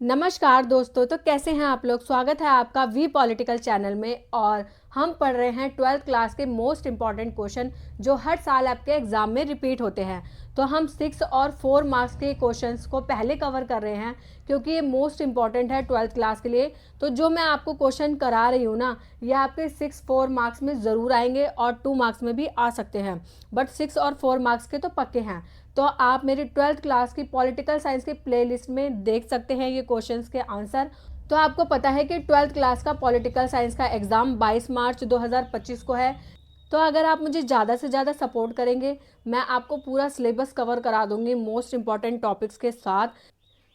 नमस्कार दोस्तों। तो कैसे हैं आप लोग। स्वागत है आपका वी पॉलिटिकल चैनल में। और हम पढ़ रहे हैं 12th क्लास के मोस्ट इंपॉर्टेंट क्वेश्चन जो हर साल आपके एग्जाम में रिपीट होते हैं। तो हम 6 और 4 मार्क्स के क्वेश्चंस को पहले कवर कर रहे हैं क्योंकि ये मोस्ट इंपॉर्टेंट है 12th क्लास के लिए। तो जो मैं आपको क्वेश्चन करा रही हूँ ना, ये आपके 6-4 मार्क्स में ज़रूर आएंगे और 2 मार्क्स में भी आ सकते हैं, बट 6 और 4 मार्क्स के तो पक्के हैं। तो आप मेरी 12th क्लास की पॉलिटिकल साइंस की प्लेलिस्ट में देख सकते हैं ये क्वेश्चंस के आंसर। तो आपको पता है कि 12th क्लास का पॉलिटिकल साइंस का एग्ज़ाम 22 मार्च 2025 को है। तो अगर आप मुझे ज़्यादा से ज़्यादा सपोर्ट करेंगे, मैं आपको पूरा सिलेबस कवर करा दूंगी मोस्ट इंपॉर्टेंट टॉपिक्स के साथ।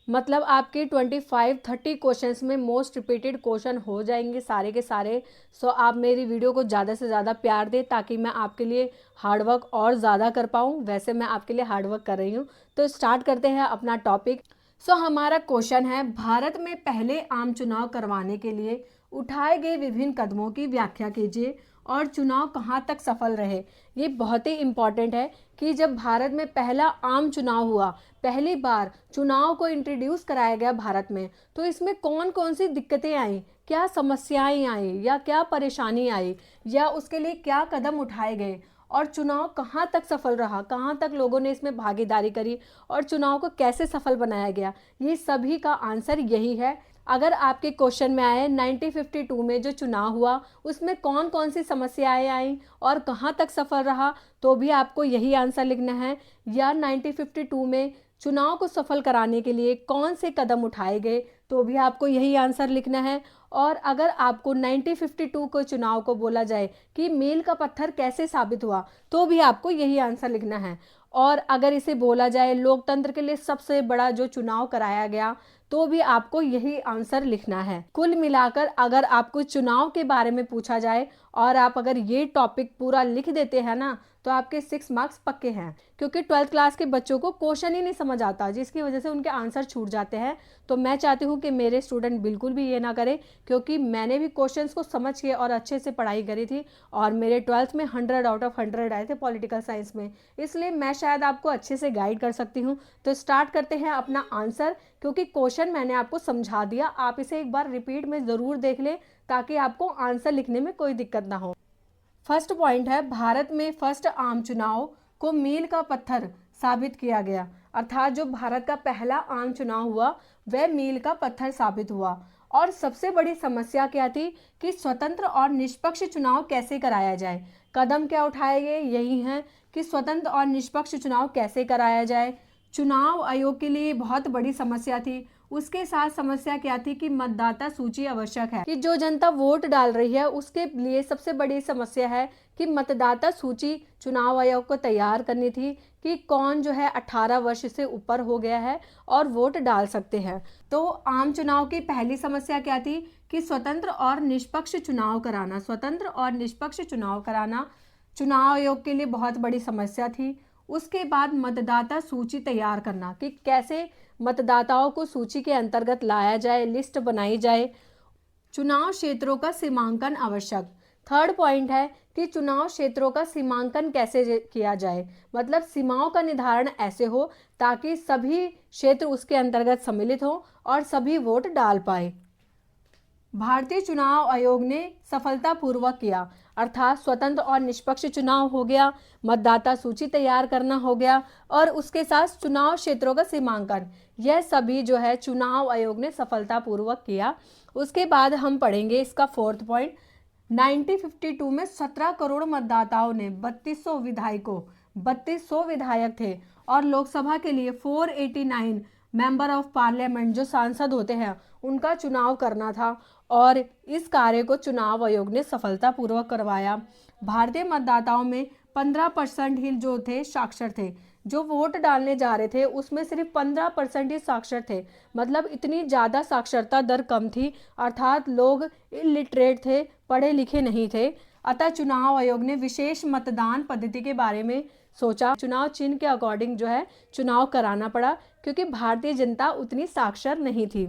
मतलब आपके 25-30 क्वेश्चंस में मोस्ट रिपीटेड क्वेश्चन हो जाएंगे सारे के सारे। सो आप मेरी वीडियो को ज़्यादा से ज़्यादा प्यार दें ताकि मैं आपके लिए हार्डवर्क और ज़्यादा कर पाऊँ। वैसे मैं आपके लिए हार्डवर्क कर रही हूँ। तो स्टार्ट करते हैं अपना टॉपिक। सो हमारा क्वेश्चन है, भारत में पहले आम चुनाव करवाने के लिए उठाए गए विभिन्न कदमों की व्याख्या कीजिए और चुनाव कहाँ तक सफल रहे। ये बहुत ही इम्पॉर्टेंट है कि जब भारत में पहला आम चुनाव हुआ, पहली बार चुनाव को इंट्रोड्यूस कराया गया भारत में, तो इसमें कौन कौन सी दिक्कतें आई, क्या समस्याएं आई या क्या परेशानी आई, या उसके लिए क्या कदम उठाए गए, और चुनाव कहाँ तक सफल रहा, कहाँ तक लोगों ने इसमें भागीदारी करी, और चुनाव को कैसे सफल बनाया गया। ये सभी का आंसर यही है। अगर आपके क्वेश्चन में आए 1952 में जो चुनाव हुआ उसमें कौन कौन सी समस्याएं आई और कहाँ तक सफल रहा, तो भी आपको यही आंसर लिखना है। या 1952 में चुनाव को सफल कराने के लिए कौन से कदम उठाए गए, तो भी आपको यही आंसर लिखना है। और अगर आपको 1952 को चुनाव को बोला जाए कि मील का पत्थर कैसे साबित हुआ, तो भी आपको यही आंसर लिखना है। और अगर इसे बोला जाए लोकतंत्र के लिए सबसे बड़ा जो चुनाव कराया गया, तो भी आपको यही आंसर लिखना है। कुल मिलाकर अगर आपको चुनाव के बारे में पूछा जाए और आप अगर ये टॉपिक पूरा लिख देते हैं ना, तो आपके 6 मार्क्स पक्के हैं। क्योंकि 12th क्लास के बच्चों को क्वेश्चन ही नहीं समझ आता, जिसकी वजह से उनके आंसर छूट जाते हैं। तो मैं चाहती हूँ कि मेरे स्टूडेंट बिल्कुल भी ये ना करें, क्योंकि मैंने भी क्वेश्चंस को समझ के और अच्छे से पढ़ाई करी थी और मेरे 12th में 100 आउट ऑफ 100 आए थे पॉलिटिकल साइंस में। इसलिए मैं शायद आपको अच्छे से गाइड कर सकती हूँ। तो स्टार्ट करते हैं अपना आंसर। क्योंकि क्वेश्चन मैंने आपको समझा दिया, आप इसे एक बार रिपीट में ज़रूर देख लें ताकि आपको आंसर लिखने में कोई दिक्कत ना हो। फर्स्ट पॉइंट है, भारत में फर्स्ट आम चुनाव को मील का पत्थर साबित किया गया। अर्थात जो भारत का पहला आम चुनाव हुआ वह मील का पत्थर साबित हुआ। और सबसे बड़ी समस्या क्या थी कि स्वतंत्र और निष्पक्ष चुनाव कैसे कराया जाए। कदम क्या उठाए गए, यही है कि स्वतंत्र और निष्पक्ष चुनाव कैसे कराया जाए। चुनाव आयोग के लिए बहुत बड़ी समस्या थी। उसके साथ समस्या क्या थी कि मतदाता सूची आवश्यक है, कि जो जनता वोट डाल रही है उसके लिए सबसे बड़ी समस्या है कि मतदाता सूची चुनाव आयोग को तैयार करनी थी कि कौन जो है 18 वर्ष से ऊपर हो गया है और वोट डाल सकते हैं। तो आम चुनाव की पहली समस्या क्या थी कि स्वतंत्र और निष्पक्ष चुनाव कराना। स्वतंत्र और निष्पक्ष चुनाव कराना चुनाव आयोग के लिए बहुत बड़ी समस्या थी। उसके बाद मतदाता सूची तैयार करना कि कैसे मतदाताओं को सूची के अंतर्गत लाया जाए, लिस्ट बनाई जाए। चुनाव क्षेत्रों का सीमांकन आवश्यक। थर्ड पॉइंट है कि चुनाव क्षेत्रों का सीमांकन कैसे किया जाए, मतलब सीमाओं का निर्धारण ऐसे हो ताकि सभी क्षेत्र उसके अंतर्गत सम्मिलित हो और सभी वोट डाल पाए। भारतीय चुनाव आयोग ने सफलतापूर्वक किया। अर्थात स्वतंत्र और निष्पक्ष चुनाव हो गया, मतदाता सूची तैयार करना हो गया, और उसके साथ चुनाव क्षेत्रों का सीमांकन, यह सभी जो है चुनाव आयोग ने सफलतापूर्वक किया। उसके बाद हम पढ़ेंगे इसका फोर्थ पॉइंट। 1952 में 17 करोड़ मतदाताओं ने 3200 विधायक थे और लोकसभा के लिए 489 मेंबर ऑफ पार्लियामेंट जो सांसद होते हैं उनका चुनाव करना था, और इस कार्य को चुनाव आयोग ने सफलतापूर्वक करवाया। भारतीय मतदाताओं में 15% ही जो थे साक्षर थे। जो वोट डालने जा रहे थे उसमें सिर्फ 15% ही साक्षर थे। मतलब इतनी ज़्यादा साक्षरता दर कम थी, अर्थात लोग इलिटरेट थे, पढ़े लिखे नहीं थे। अतः चुनाव आयोग ने विशेष मतदान पद्धति के बारे में सोचा। चुनाव चिन्ह के अकॉर्डिंग जो है चुनाव कराना पड़ा, क्योंकि भारतीय जनता उतनी साक्षर नहीं थी।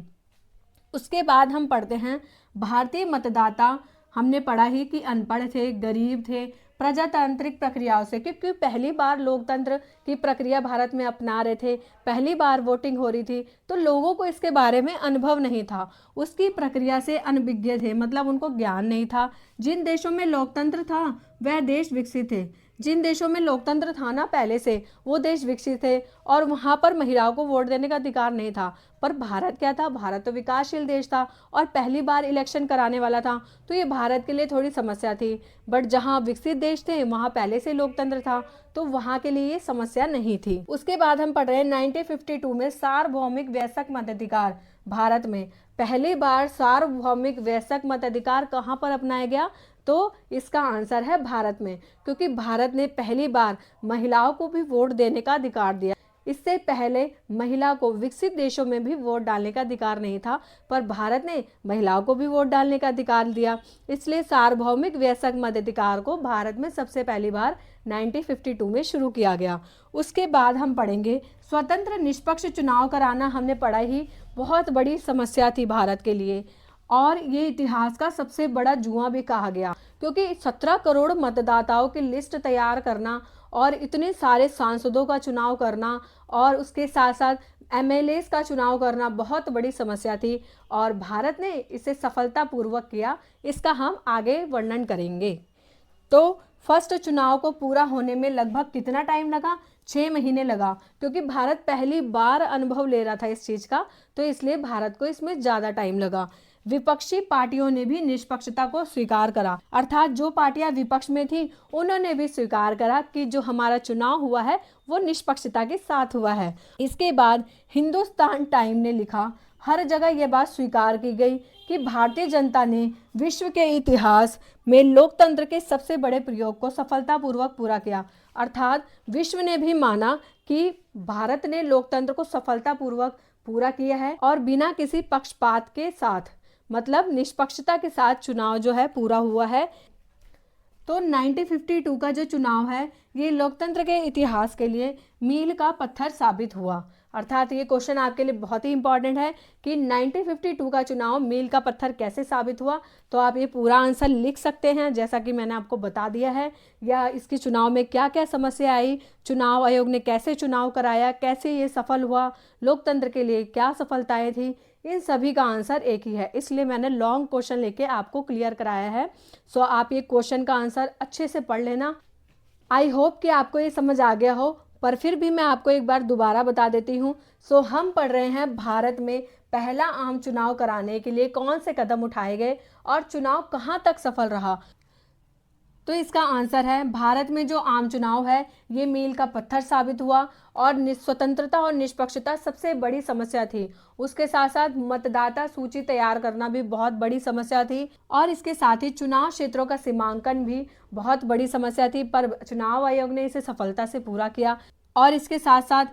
उसके बाद हम पढ़ते हैं भारतीय मतदाता। हमने पढ़ा ही कि अनपढ़ थे, गरीब थे, प्रजातांत्रिक प्रक्रियाओं से, क्योंकि पहली बार लोकतंत्र की प्रक्रिया भारत में अपना रहे थे, पहली बार वोटिंग हो रही थी, तो लोगों को इसके बारे में अनुभव नहीं था, उसकी प्रक्रिया से अनभिज्ञ थे, मतलब उनको ज्ञान नहीं था। जिन देशों में लोकतंत्र था वह देश विकसित थे, जिन देशों में लोकतंत्र था ना पहले से, वो देश विकसित थे और वहाँ पर महिलाओं को वोट देने का अधिकार नहीं था। पर भारत क्या था, भारत तो विकासशील देश था और पहली बार इलेक्शन कराने वाला था, तो ये भारत के लिए थोड़ी समस्या थी। बट जहाँ विकसित देश थे वहाँ पहले से लोकतंत्र था, तो वहाँ के लिए ये समस्या नहीं थी। उसके बाद हम पढ़ रहे हैं 1952 में सार्वभौमिक वयस्क मताधिकार। भारत में पहली बार सार्वभौमिक वयस्क मताधिकार कहाँ पर अपनाया गया, तो इसका आंसर है भारत में, क्योंकि भारत ने पहली बार महिलाओं को भी वोट देने का अधिकार दिया। इससे पहले महिला को विकसित देशों में भी वोट डालने का अधिकार नहीं था, पर भारत ने महिलाओं को भी वोट डालने का अधिकार दिया। इसलिए सार्वभौमिक वयस्क मताधिकार को भारत में सबसे पहली बार 1952 में शुरू किया गया। उसके बाद हम पढ़ेंगे स्वतंत्र निष्पक्ष चुनाव कराना। हमने पढ़ा ही, बहुत बड़ी समस्या थी भारत के लिए और ये इतिहास का सबसे बड़ा जुआ भी कहा गया, क्योंकि 17 करोड़ मतदाताओं की लिस्ट तैयार करना और इतने सारे सांसदों का चुनाव करना और उसके साथ साथ एमएलएस का चुनाव करना बहुत बड़ी समस्या थी और भारत ने इसे सफलतापूर्वक किया। इसका हम आगे वर्णन करेंगे। तो फर्स्ट चुनाव को पूरा होने में लगभग कितना टाइम लगा, 6 महीने लगा, क्योंकि भारत पहली बार अनुभव ले रहा था इस चीज़ का, तो इसलिए भारत को इसमें ज़्यादा टाइम लगा। विपक्षी पार्टियों ने भी निष्पक्षता को स्वीकार करा, अर्थात जो पार्टियां विपक्ष में थी उन्होंने भी स्वीकार करा कि जो हमारा चुनाव हुआ है वो निष्पक्षता के साथ हुआ है। इसके बाद हिंदुस्तान टाइम ने लिखा, हर जगह यह बात स्वीकार की गई कि भारतीय जनता ने विश्व के इतिहास में लोकतंत्र के सबसे बड़े प्रयोग को सफलतापूर्वक पूरा किया, अर्थात विश्व ने भी माना कि भारत ने लोकतंत्र को सफलतापूर्वक पूरा किया है और बिना किसी पक्षपात के साथ, मतलब निष्पक्षता के साथ चुनाव जो है पूरा हुआ है। तो 1952 का जो चुनाव है ये लोकतंत्र के इतिहास के लिए मील का पत्थर साबित हुआ, अर्थात ये क्वेश्चन आपके लिए बहुत ही इंपॉर्टेंट है कि 1952 का चुनाव मील का पत्थर कैसे साबित हुआ। तो आप ये पूरा आंसर लिख सकते हैं जैसा कि मैंने आपको बता दिया है, या इसकी चुनाव में क्या क्या समस्या आई, चुनाव आयोग ने कैसे चुनाव कराया, कैसे ये सफल हुआ, लोकतंत्र के लिए क्या सफलताएं थी, इन सभी का आंसर एक ही है। इसलिए मैंने लॉन्ग क्वेश्चन लेके आपको क्लियर कराया है। सो आप ये क्वेश्चन का आंसर अच्छे से पढ़ लेना। आई होप कि आपको ये समझ आ गया हो, पर फिर भी मैं आपको एक बार दोबारा बता देती हूँ। सो हम पढ़ रहे हैं भारत में पहला आम चुनाव कराने के लिए कौन से कदम उठाए गए और चुनाव कहाँ तक सफल रहा। तो इसका आंसर है भारत में जो आम चुनाव है ये मील का पत्थर साबित हुआ और स्वतंत्रता और निष्पक्षता सबसे बड़ी समस्या थी। उसके साथ साथ मतदाता सूची तैयार करना भी बहुत बड़ी समस्या थी और इसके साथ ही चुनाव क्षेत्रों का सीमांकन भी बहुत बड़ी समस्या थी, पर चुनाव आयोग ने इसे सफलता से पूरा किया। और इसके साथ साथ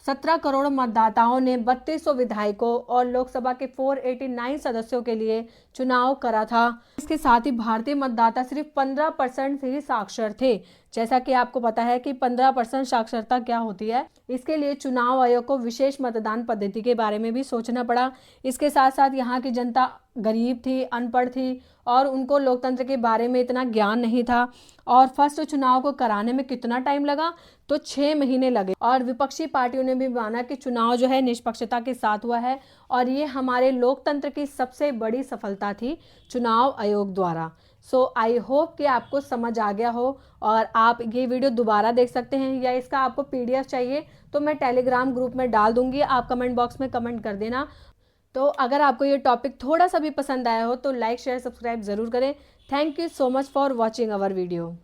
17 करोड़ मतदाताओं ने 3200 विधायकों और लोकसभा के 489 सदस्यों के लिए चुनाव करा था। इसके साथ ही भारतीय मतदाता सिर्फ 15% ही साक्षर थे। जैसा कि आपको पता है कि 15% साक्षरता क्या होती है, इसके लिए चुनाव आयोग को विशेष मतदान पद्धति के बारे में भी सोचना पड़ा। इसके साथ साथ यहाँ की जनता गरीब थी, अनपढ़ थी और उनको लोकतंत्र के बारे में इतना ज्ञान नहीं था। और फर्स्ट चुनाव को कराने में कितना टाइम लगा, तो 6 महीने लगे। और विपक्षी पार्टियों ने भी माना कि चुनाव जो है निष्पक्षता के साथ हुआ है और ये हमारे लोकतंत्र की सबसे बड़ी सफलता थी चुनाव आयोग द्वारा। सो आई होप कि आपको समझ आ गया हो और आप ये वीडियो दोबारा देख सकते हैं, या इसका आपको पीडीएफ चाहिए तो मैं टेलीग्राम ग्रुप में डाल दूंगी, आप कमेंट बॉक्स में कमेंट कर देना। तो अगर आपको ये टॉपिक थोड़ा सा भी पसंद आया हो तो लाइक शेयर सब्सक्राइब ज़रूर करें। Thank you so much for watching our video.